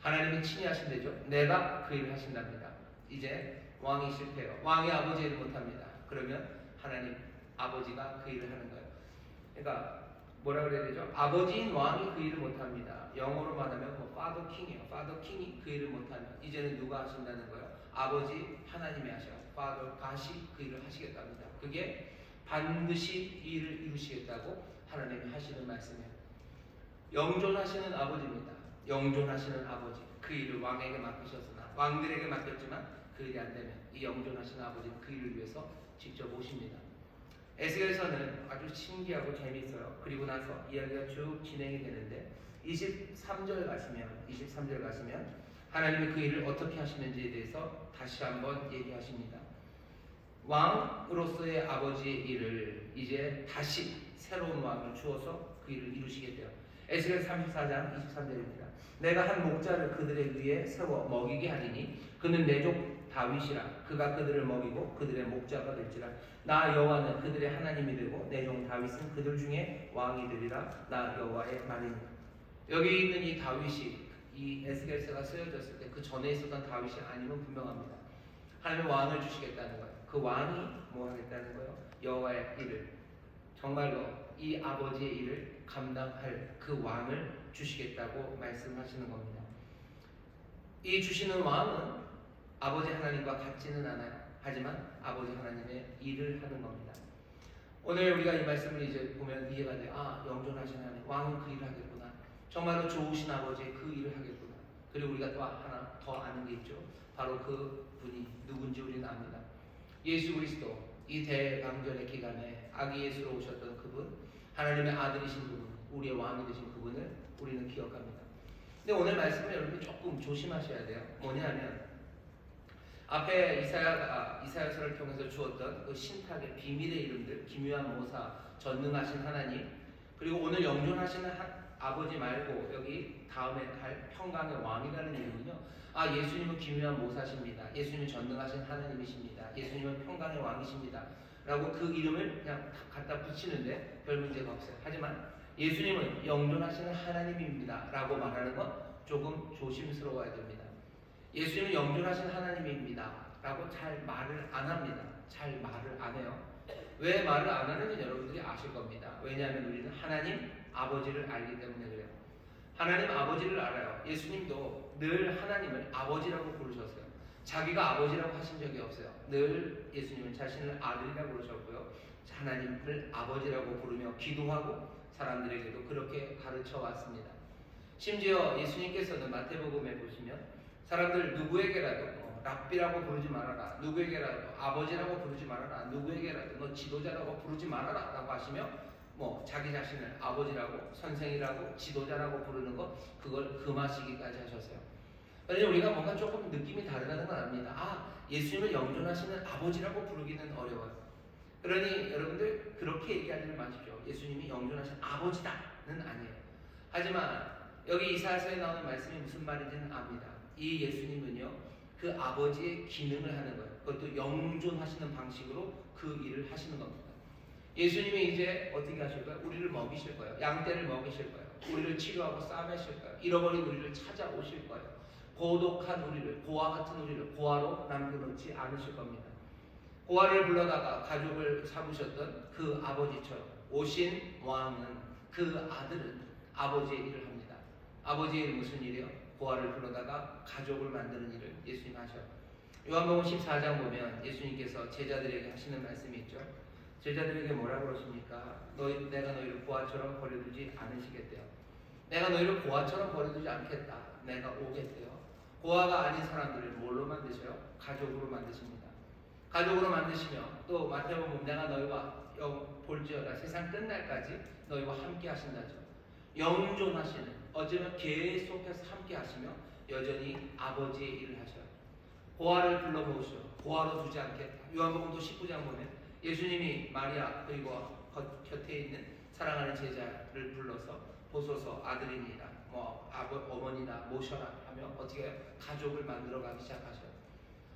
하나님이 친히 하신대죠. 내가 그 일을 하신답니다. 이제 왕이 실패해요. 왕이 아버지 일을 못합니다. 그러면 하나님 아버지가 그 일을 하는 거예요. 그러니까 뭐라 그래야 되죠? 아버지인 왕이 그 일을 못합니다. 영어로 말하면 뭐 Father King이에요. Father King이 그 일을 못하면 이제는 누가 하신다는 거예요? 아버지 하나님이 하셔요. Father God이 그 일을 하시겠답니다. 그게 반드시 이 일을 이루시겠다고 하나님이 하시는 말씀이에요. 영존하시는 아버지입니다. 영존하시는 아버지. 그 일을 왕에게 맡기셨으나 왕들에게 맡겼지만 그 일이 안 되면 이 영존하시는 아버지는 그 일을 위해서 직접 오십니다. 에스겔서는 아주 신기하고 재미있어요. 그리고 나서 이야기가 쭉 진행이 되는데 23절 가시면 하나님이 그 일을 어떻게 하시는지에 대해서 다시 한번 얘기하십니다. 왕으로서의 아버지의 일을 이제 다시 새로운 왕을 주어서 그 일을 이루시게 돼요. 에스겔 34장 23절입니다. 내가 한 목자를 그들의 위에 세워 먹이게 하리니 그는 내 족 다윗이라. 그가 그들을 먹이고 그들의 목자가 될지라. 나 여호와는 그들의 하나님이 되고 내 종 다윗은 그들 중에 왕이 되리라. 나 여호와의 말이니라. 여기 있는 이 다윗이 이 에스겔서가 쓰여졌을 때 그 전에 있었던 다윗이 아니면 분명합니다. 하나님의 왕을 주시겠다는 거예요. 그 왕이 뭐 하겠다는 거예요? 여호와의 일을, 정말로 이 아버지의 일을 감당할 그 왕을 주시겠다고 말씀하시는 겁니다. 이 주시는 왕은 아버지 하나님과 같지는 않아요. 하지만 아버지 하나님의 일을 하는 겁니다. 오늘 우리가 이 말씀을 이제 보면 이해가 돼요. 아, 영존하신 하나님, 왕은 그 일을 하겠구나. 정말로 좋으신 아버지의 그 일을 하겠구나. 그리고 우리가 또 하나 더 아는 게 있죠. 바로 그 분이 누군지 우리는 압니다. 예수 그리스도, 이 대강절의 기간에 아기 예수로 오셨던 그분, 하나님의 아들이신 그분, 우리의 왕이 되신 그분을 우리는 기억합니다. 근데 오늘 말씀은 여러분이 조금 조심하셔야 돼요. 뭐냐면 앞에 이사야서를 통해서 주었던 그 신탁의 비밀의 이름들, 기묘한 모사, 전능하신 하나님, 그리고 오늘 영존하시는 아버지 말고 여기 다음에 갈 평강의 왕이라는 이름은요. 아, 예수님은 기묘한 모사십니다. 예수님은 전능하신 하나님이십니다. 예수님은 평강의 왕이십니다. 라고 그 이름을 그냥 갖다 붙이는데 별 문제가 없어요. 하지만 예수님은 영존하시는 하나님입니다. 라고 말하는 건 조금 조심스러워야 됩니다. 예수님은 영존하신 하나님입니다. 라고 잘 말을 안 합니다. 잘 말을 안 해요. 왜 말을 안 하는지 여러분들이 아실 겁니다. 왜냐하면 우리는 하나님 아버지를 알기 때문에 그래요. 하나님 아버지를 알아요. 예수님도 늘 하나님을 아버지라고 부르셨어요. 자기가 아버지라고 하신 적이 없어요. 늘 예수님은 자신을 아들이라고 부르셨고요. 하나님을 아버지라고 부르며 기도하고 사람들에게도 그렇게 가르쳐 왔습니다. 심지어 예수님께서는 마태복음에 보시면 사람들 누구에게라도 랍비라고 부르지 말아라, 누구에게라도 아버지라고 부르지 말아라, 누구에게라도 너 지도자라고 부르지 말아라 라고 하시며 자기 자신을 아버지라고, 선생이라고, 지도자라고 부르는 것, 그걸 금하시기까지 하셨어요. 그래서 우리가 뭔가 조금 느낌이 다르다는 걸 압니다. 아, 예수님을 영존하시는 아버지라고 부르기는 어려워요. 그러니 여러분들 그렇게 얘기하지 마십시오. 예수님이 영존하신 아버지다는 아니에요. 하지만 여기 이사야서에 나오는 말씀이 무슨 말인지는 압니다. 이 예수님은요, 그 아버지의 기능을 하는 거예요. 그것도 영존하시는 방식으로 그 일을 하시는 겁니다. 예수님이 이제 어떻게 하실 거예요? 우리를 먹이실 거예요. 양떼를 먹이실 거예요. 우리를 치료하고 싸매실 거예요. 잃어버린 우리를 찾아오실 거예요. 고독한 우리를, 고아 같은 우리를 고아로 남겨놓지 않으실 겁니다. 고아를 불러다가 가족을 삼으셨던 그 아버지처럼 오신 왕은, 그 아들은 아버지의 일을 합니다. 아버지의 일은 무슨 일이에요? 고아를 불러다가 가족을 만드는 일을 예수님 하셔요. 요한복음 14장 보면 예수님께서 제자들에게 하시는 말씀이 있죠. 제자들에게 뭐라고 그러십니까? 내가 너희를 고아처럼 버려두지 않으시겠대요. 내가 너희를 고아처럼 버려두지 않겠다. 내가 오겠대요. 고아가 아닌 사람들을 뭘로 만드셔요? 가족으로 만드십니다. 가족으로 만드시며 또 마태복음 내가 너희와 볼지어다 세상 끝날까지 너희와 함께 하신다죠. 영존하시는, 어쩌면 계속해서 함께 하시며 여전히 아버지의 일을 하셔요. 고아를 불러 모으시어 고아로 두지 않겠다. 요한복음도 19장 보면 예수님이 마리아 그리고 곁에 있는 사랑하는 제자를 불러서 보소서 아들이니라 어머니나 모셔라 하며 어떻게 해요? 가족을 만들어 가기 시작하셔요.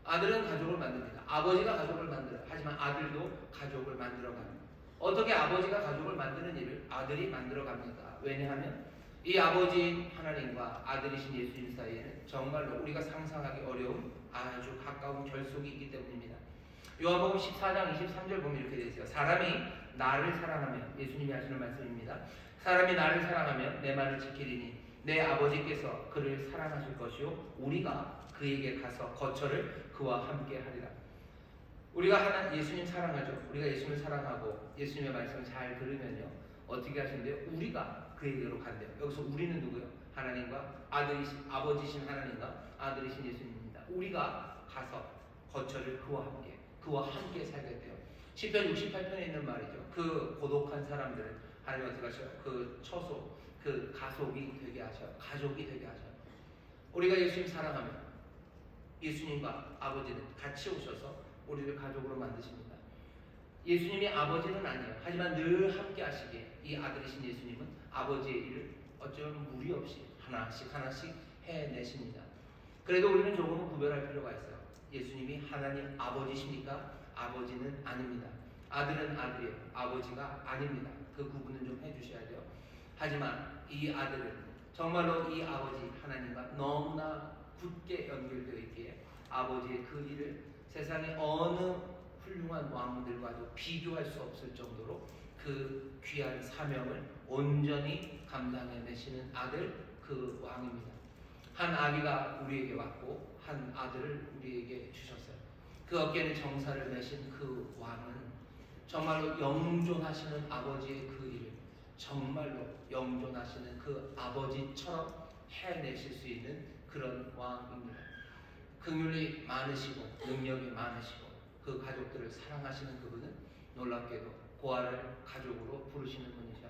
아들은 가족을 만듭니다. 아버지가 가족을 만들어요. 하지만 아들도 가족을 만들어 갑니다. 어떻게 아버지가 가족을 만드는 일을 아들이 만들어 갑니까? 왜냐하면 이 아버지인 하나님과 아들이신 예수님 사이에는 정말로 우리가 상상하기 어려운 아주 가까운 결속이 있기 때문입니다. 요한복음 14장 23절 보면 이렇게 되어 있어요. 사람이 나를 사랑하면, 예수님이 하시는 말씀입니다. 사람이 나를 사랑하면 내 말을 지키리니 내 아버지께서 그를 사랑하실 것이요 우리가 그에게 가서 거처를 그와 함께 하리라. 우리가 예수님 사랑하죠. 우리가 예수님을 사랑하고 예수님의 말씀을 잘 들으면요 어떻게 하신대요? 우리가 그에게로 간대요. 여기서 우리는 누구요? 하나님과 아버지신 하나님과 아들이신 예수님입니다. 우리가 가서 거처를 그와 함께 살겠대요. 시편 68편에 있는 말이죠. 그 고독한 사람들은 하나님 어떻게 하셔요? 그 처소, 그 가족이 되게 하셔요. 우리가 예수님 사랑하면 예수님과 아버지는 같이 오셔서 우리를 가족으로 만드십니다. 예수님이 아버지는 아니에요. 하지만 늘 함께 하시기에 이 아들이신 예수님은 아버지의 일을 어쩌면 무리 없이 하나씩 해내십니다. 그래도 우리는 조금은 구별할 필요가 있어요. 예수님이 하나님 아버지십니까? 아버지는 아닙니다. 아들은 아들이에요. 아버지가 아닙니다. 그 구분은 좀 해주셔야 돼요. 하지만 이 아들은 정말로 이 아버지 하나님과 너무나 굳게 연결되어 있기에 아버지의 그 일을 세상의 어느 훌륭한 왕들과도 비교할 수 없을 정도로 그 귀한 사명을 온전히 감당해내시는 아들, 그 왕입니다. 한 아기가 우리에게 왔고 한 아들을 우리에게 주셨어요. 그 어깨는 정사를 메신 그 왕은 정말로 영존하시는 아버지의 그 일을 정말로 영존하시는 그 아버지처럼 해내실 수 있는 그런 왕입니다. 긍휼이 많으시고 능력이 많으시고 그 가족들을 사랑하시는 그분은 놀랍게도 고아를 가족으로 부르시는 분이죠.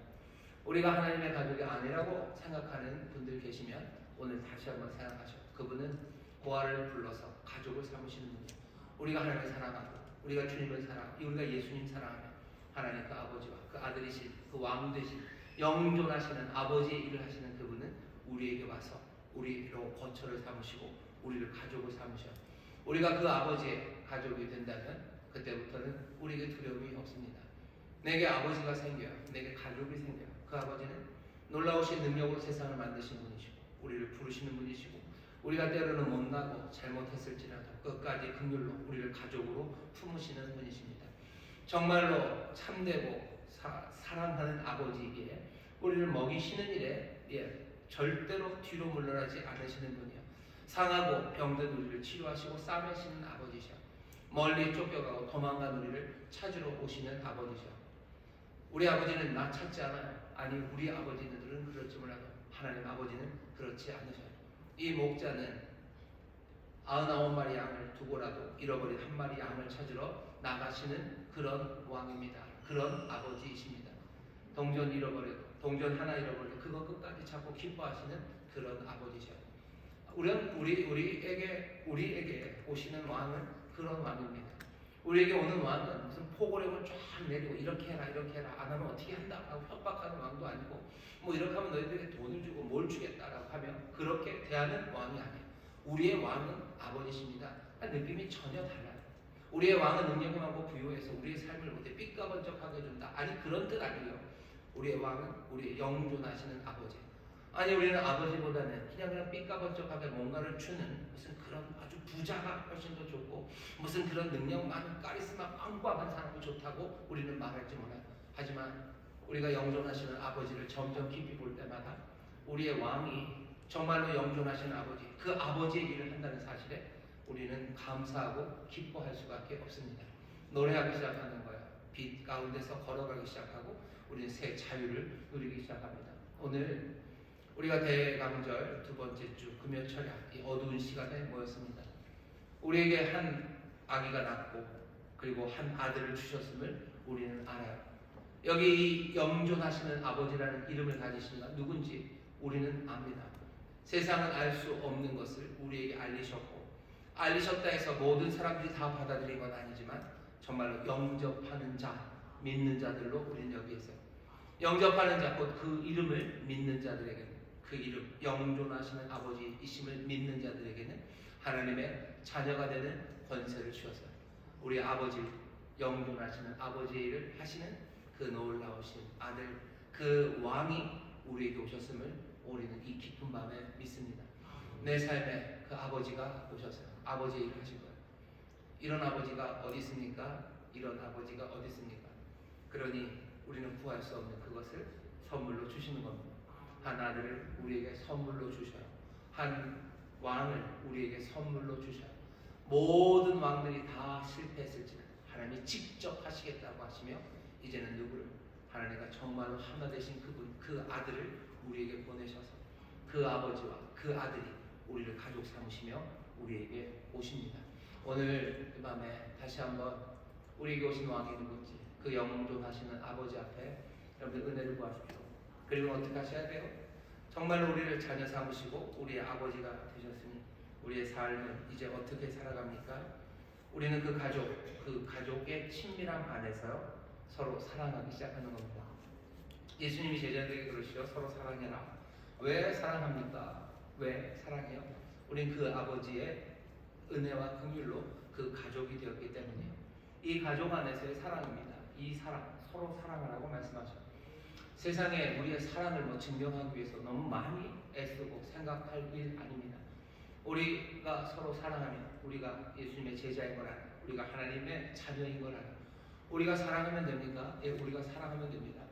우리가 하나님의 가족이 아니라고 생각하는 분들 계시면 오늘 다시 한번 생각하셔. 그분은 고아를 불러서 가족을 삼으시는 분이에요. 우리가 하나님을 사랑하고 우리가 주님을 사랑하고 우리가 예수님 사랑하면 하나님 그 아버지와 그 아들이신 그 왕 되신 영존하시는 아버지의 일을 하시는 그분은 우리에게 와서 우리로 거처를 삼으시고 우리를 가족을 삼으셔. 우리가 그 아버지의 가족이 된다면 그때부터는 우리에게 두려움이 없습니다. 내게 아버지가 생겨요. 내게 가족이 생겨요. 그 아버지는 놀라우신 능력으로 세상을 만드신 분이시고 우리를 부르시는 분이시고 우리가 때로는 못나고 잘못했을지라도 끝까지 긍휼로 우리를 가족으로 품으시는 분이십니다. 정말로 참되고 사랑하는 아버지이기에 우리를 먹이시는 일에 절대로 뒤로 물러나지 않으시는 분이요. 상하고 병든 우리를 치료하시고 싸매시는 아버지셔. 멀리 쫓겨가고 도망간 우리를 찾으러 오시는 아버지셔. 우리 아버지는 나 찾지 않아요. 아니 우리 아버지들은 그럴지 몰라도 하나님 아버지는 그렇지 않으셔요. 이 목자는 99마리 양을 두고라도 잃어버린 한 마리 양을 찾으러 나가시는 그런 왕입니다. 그런 아버지이십니다. 동전 잃어버려도 동전 하나 잃어버려도 그거 끝까지 찾고 기뻐하시는 그런 아버지죠. 우리에게 오시는 왕은 그런 왕입니다. 우리에게 오는 왕은 무슨 포고령을 쫙 내리고 이렇게 해라 안 하면 어떻게 한다라고 협박하는 왕도 아니고 뭐 이렇게 하면 너희들에게 돈을 주고 뭘 주겠다라고 하면 그렇게 대하는 왕이 아니에요. 우리의 왕은 아버지십니다. 느낌이 전혀 달라요. 우리의 왕은 능력이 많고 부유해서 우리의 삶을 못해 삐까번쩍하게 해준다. 아니 그런 뜻 아니에요. 우리의 왕은 우리의 영존하시는 아버지. 아니 우리는 아버지보다는 그냥 삐까번쩍하게 뭔가를 주는 무슨 그런 아주 부자가 훨씬 더 좋고 무슨 그런 능력 많은 카리스마 빵빵한 사람이 좋다고 우리는 말할지 몰라요. 하지만 우리가 영존하시는 아버지를 점점 깊이 볼 때마다 우리의 왕이 정말로 영존하시는 아버지, 그 아버지의 일을 한다는 사실에 우리는 감사하고 기뻐할 수밖에 없습니다. 노래하기 시작하는 거예요. 빛 가운데서 걸어가기 시작하고 우리는 새 자유를 누리기 시작합니다. 오늘 우리가 대강절 두 번째 주 금요 철야 이 어두운 시간에 모였습니다. 우리에게 한 아기가 낳고 그리고 한 아들을 주셨음을 우리는 알아요. 여기 이 영존하시는 아버지라는 이름을 가지신 이가 누군지 우리는 압니다. 세상은 알 수 없는 것을 우리에게 알리셨고 알리셨다 해서 모든 사람들이 다 받아들인 건 아니지만 정말로 영접하는 자, 믿는 자들로 우리는 여기 있어요. 영접하는 자, 곧 그 이름을 믿는 자들에게는, 그 이름, 영존하시는 아버지이심을 믿는 자들에게는 하나님의 자녀가 되는 권세를 주셨어요. 우리 아버지, 영존하시는 아버지의 일을 하시는 그 놀라우신 아들, 그 왕이 우리에게 오셨음을 우리는 이 깊은 밤에 믿습니다. 내 삶에 그 아버지가 오셨어요. 아버지의 일을 하신 거예요. 이런 아버지가 어디 있습니까? 이런 아버지가 어디 있습니까? 그러니 우리는 구할 수 없는 그것을 선물로 주시는 겁니다. 한 아들을 우리에게 선물로 주셔요. 한 왕을 우리에게 선물로 주셔요. 모든 왕들이 다 실패했을지는 하나님이 직접 하시겠다고 하시며 이제는 누구를? 하나님과 정말로 하나 되신 그분, 그 아들을 우리에게 보내셔서 그 아버지와 그 아들이 우리를 가족 삼으시며 우리에게 오십니다. 오늘 이 밤에 다시 한번 우리에게 오신 왕이 누군지, 그 영존하시는 아버지 앞에 여러분들 은혜를 구하십시오. 그리고 어떻게 하셔야 돼요? 정말로 우리를 자녀 삼으시고 우리의 아버지가 되셨으니 우리의 삶은 이제 어떻게 살아갑니까? 우리는 그 가족의 친밀함 안에서 서로 사랑하기 시작하는 겁니다. 예수님이 제자들에게 그러시죠. 서로 사랑해라. 왜 사랑합니까? 왜 사랑해요? 우린 그 아버지의 은혜와 긍휼로 그 가족이 되었기 때문이에요. 이 가족 안에서의 사랑입니다. 이 사랑, 서로 사랑하라고 말씀하셔요. 세상에 우리의 사랑을 증명하기 위해서 너무 많이 애쓰고 생각할 일 아닙니다. 우리가 서로 사랑하면 우리가 예수님의 제자인 걸 알아요. 우리가 하나님의 자녀인 걸 알아요. 우리가 사랑하면 됩니까? 예, 우리가 사랑하면 됩니다.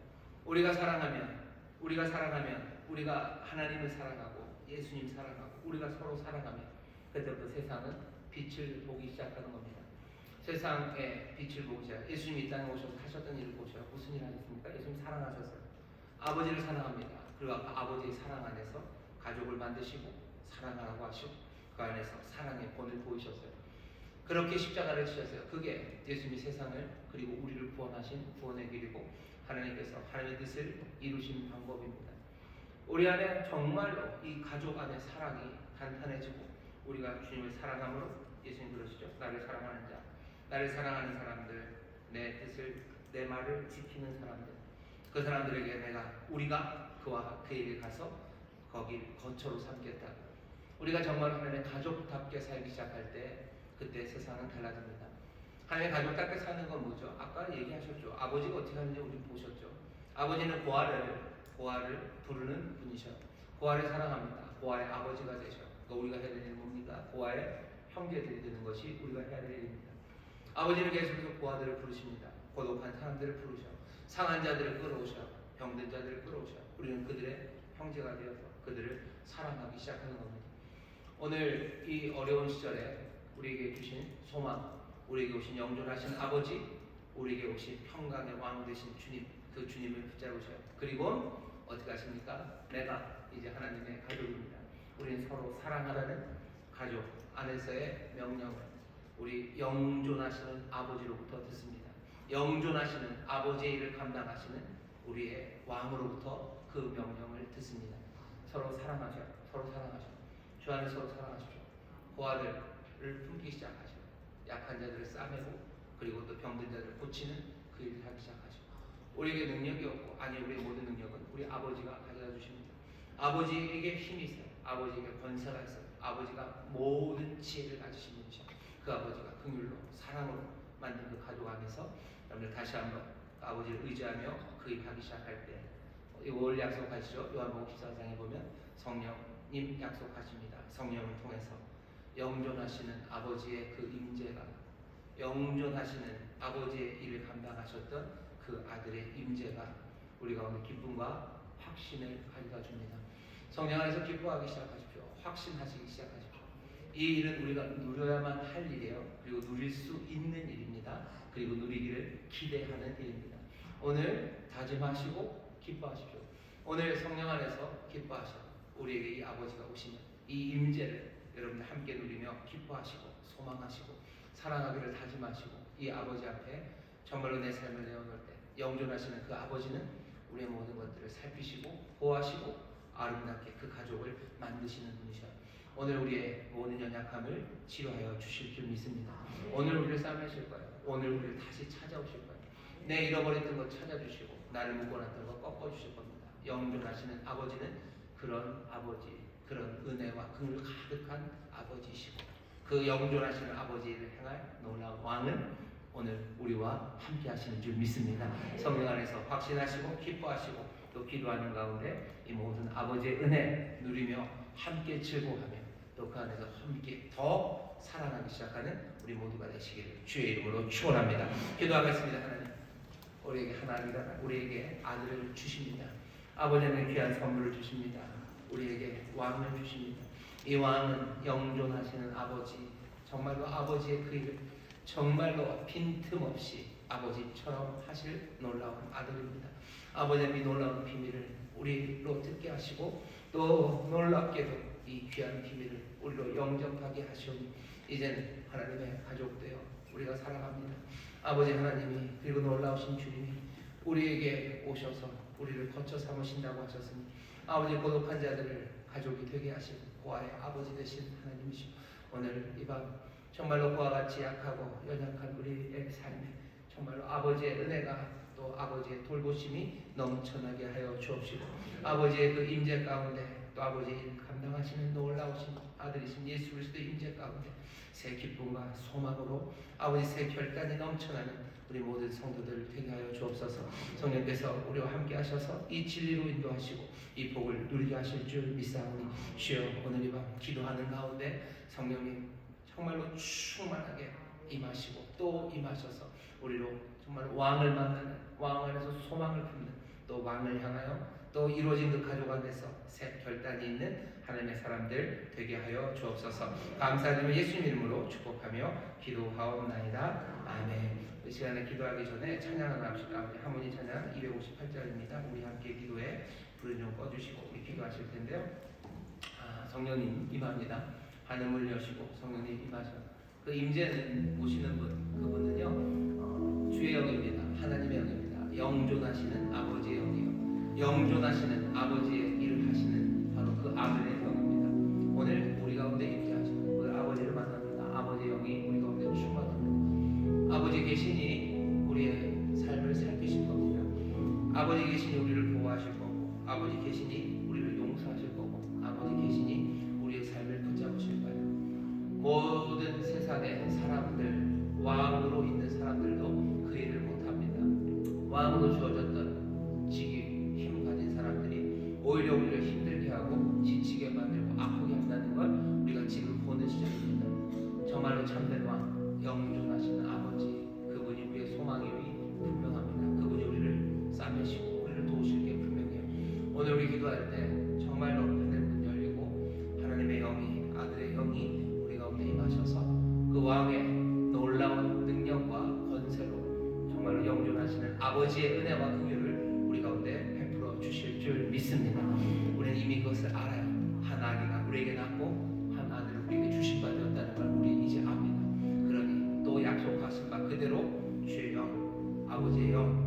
우리가 사랑하면 우리가 하나님을 사랑하고 예수님 사랑하고 우리가 서로 사랑하면 그때부터 세상은 빛을 보기 시작하는 겁니다. 세상에 빛을 보기 시작. 예수님이 이 땅에 오셔서 하셨던 일을 보셔요. 무슨 일 하셨습니까? 예수님 사랑하셨어요. 아버지를 사랑합니다. 그리고 아버지의 사랑 안에서 가족을 만드시고 사랑하라고 하시고 그 안에서 사랑의 본을 보이셨어요. 그렇게 십자가를 지셨어요. 그게 예수님이 세상을 그리고 우리를 구원하신 구원의 길이고 하나님께서 하나님의 뜻을 이루신 방법입니다. 우리 안에 정말로 이 가족 안에 사랑이 단단해지고 우리가 주님을 사랑함으로 예수님 그러시죠. 나를 사랑하는 자, 나를 사랑하는 사람들, 내 뜻을, 내 말을 지키는 사람들, 그 사람들에게 우리가 그와 그에게 가서 거기 거처로 삼겠다. 우리가 정말 하나님의 가족답게 살기 시작할 때 그때 세상은 달라집니다. 하나님의 가족답게 사는 건 뭐죠? 아까 얘기하셨죠. 아버지가 어떻게 하는지 우리 보셨죠. 아버지는 고아를 부르는 분이셔. 고아를 사랑합니다. 고아의 아버지가 되셔. 그러니까 우리가 해야 될 일은 뭡니까? 고아의 형제들이 되는 것이 우리가 해야 될 일입니다. 아버지는 계속해서 고아들을 부르십니다. 고독한 사람들을 부르셔. 상한 자들을 끌어오셔. 병든 자들을 끌어오셔. 우리는 그들의 형제가 되어서 그들을 사랑하기 시작하는 겁니다. 오늘 이 어려운 시절에 우리에게 주신 소망, 우리에게 오신 영존하신 아버지, 우리에게 오신 평강의 왕 되신 주님, 그 주님을 붙잡으셔요. 그리고 어떻게 하십니까? 내가 이제 하나님의 가족입니다. 우리는 서로 사랑하라는 가족 안에서의 명령을 우리 영존하시는 아버지로부터 듣습니다. 영존하시는 아버지의 일을 감당하시는 우리의 왕으로부터 그 명령을 듣습니다. 서로 사랑하셔. 서로 사랑하셔. 주 안에 서로 사랑하십시오. 고아들을 품기 시작하시고 약한 자들을 싸매고 그리고 또 병든 자들을 고치는 그 일을 하기 시작하시고 우리에게 능력이 없고 아니 우리의 모든 능력은 우리 아버지가 가져다 주십니다. 아버지에게 힘이 있어요. 아버지에게 권세가 있어요. 아버지가 모든 지혜를 가지신 분이셔. 그 아버지가 긍휼로 사랑으로 만든 그 가족 안에서 여러분들 다시 한번 아버지를 의지하며 그 일 하기 시작할 때 월 약속하시죠. 요한복음 14장에 보면 성령님 약속하십니다. 성령을 통해서 영존하시는 아버지의 그 임재가 영존하시는 아버지의 일을 감당하셨던 그 아들의 임재가 우리 가운데 기쁨과 확신을 가져다 줍니다. 성령 안에서 기뻐하기 시작하십시오. 확신하시기 시작하십시오. 이 일은 우리가 누려야만 할 일이에요. 그리고 누릴 수 있는 일입니다. 그리고 누리기를 기대하는 일입니다. 오늘 다짐하시고 기뻐하십시오. 오늘 성령 안에서 기뻐하시고 우리에게 이 아버지가 오시면 이 임재를 여러분들 함께 누리며 기뻐하시고 소망하시고 사랑하기를 다짐하시고 이 아버지 앞에 정말로 내 삶을 내어놓을 때 영존하시는 그 아버지는 우리의 모든 것들을 살피시고 보호하시고 아름답게 그 가족을 만드시는 분이셔요. 오늘 우리의 모든 연약함을 치료하여 주실 줄 믿습니다. 오늘 우리를 싸매실 거예요. 오늘 우리를 다시 찾아오실 거예요. 내 잃어버렸던 것 찾아주시고 나를 묶어놨던 것 꺾어주실 겁니다. 영존하시는 아버지는 그런 아버지, 그런 은혜와 긍휼 가득한 아버지시고 그 영존하시는 아버지를 향할 놀라운 왕은 오늘 우리와 함께 하시는 줄 믿습니다. 성령 안에서 확신하시고 기뻐하시고 또 기도하는 가운데 이 모든 아버지의 은혜 누리며 함께 즐거워하며 또 그 안에서 함께 더 사랑하기 시작하는 우리 모두가 되시기를 주의 이름으로 축원합니다. 기도하겠습니다. 하나님, 우리에게 하나님이라 우리에게 아들을 주십니다. 아버지는 귀한 선물을 주십니다. 우리에게 왕을 주십니다. 이 왕은 영존하시는 아버지, 정말로 아버지의 그 일을 정말로 빈틈없이 아버지처럼 하실 놀라운 아들입니다. 아버지의 놀라운 비밀을 우리로 듣게 하시고 또 놀랍게도 이 귀한 비밀을 우리로 영접하게 하시오니 이제는 하나님의 가족 되어 우리가 살아갑니다. 아버지 하나님이 그리고 놀라우신 주님이 우리에게 오셔서 우리를 거처 삼으신다고 하셨으니 아버지 고독한 자들을 가족이 되게 하신 고아의 아버지 되신 하나님이시오. 오늘 이 밤 정말로 그와 같이 약하고 연약한 우리의 삶에 정말로 아버지의 은혜가 또 아버지의 돌보심이 넘쳐나게 하여 주옵시고 아버지의 그 임재 가운데 또 아버지의 일 감당하시는 놀라우신 아들이신 예수 그리스도의 임재 가운데 새 기쁨과 소망으로 아버지 새 결단이 넘쳐나는 우리 모든 성도들 되게 하여 주옵소서. 성령께서 우리와 함께 하셔서 이 진리로 인도하시고 이 복을 누리게 하실 줄 믿사오니 주여 오늘 이 밤 기도하는 가운데 성령님 정말로 충만하게 임하시고 또 임하셔서 우리로 정말 왕을 만나는 왕 안에서 소망을 품는 또 왕을 향하여 또 이루어진 그 가족 안에서 새 결단이 있는 하나님의 사람들 되게 하여 주옵소서. 감사드리며 예수님 이름으로 축복하며 기도하옵나이다. 아멘. 이 시간에 기도하기 전에 찬양 하나 합시다. 하모니 찬양 258절입니다. 우리 함께 기도해 불을 좀 꺼주시고 우리 기도하실 텐데요. 성령님 임합니다. 하늘을 여시고 성령님 임하셔. 그 임재는 오시는 분, 그분은요 주의 영입니다. 하나님의 영입니다. 영존하시는 아버지의 영이요. 영존하시는 아버지의 일을 하시는 바로 그 아들의 영입니다. 오늘 우리 가운데 임재하시고 그 아버지를 만납니다. 아버지의 영이 우리 가운데 충만합니다. 아버지 계시니 우리의 삶을 살피실 겁니다. 아버지 계시니 우리를 보호하실 거고 아버지 계시니 우리를 용서하실 거고 아버지 계시니 우리의 삶을 붙잡으실 거예요. 모든 세상의 사람들, 왕으로 있는 사람들도 그 일을 못합니다. 왕으로 주어졌던 직위, 힘 가진 사람들이 오히려 우리를 힘들게 하고 지치게 만들고 아프게 한다는 걸 우리가 지금 보는 시점입니다. 정말로 참된 왕, 영존하시는 아버지, 그분이 우리의 소망이 분명합니다. 그분이 우리를 싸매시고 우리를 도우실 게 분명해요. 오늘 우리 기도할 때 정말로 하늘문 열리고 하나님의 영이, 아들의 영이 우리 가운데 임하셔서 그 왕의 놀라운 능력과 권세로 정말로 영존하시는 아버지의 은혜와 긍휼을 우리 가운데 베풀어 주실 줄 믿습니다. 우리는 이미 그것을 알아요. 한 아기가 우리에게 낳고 한 아들을 우리에게 주신 바 되었다는 걸 우리 이제 압니다. 그러니 또 약속하신 바 그대로 주의 영, 아버지의 영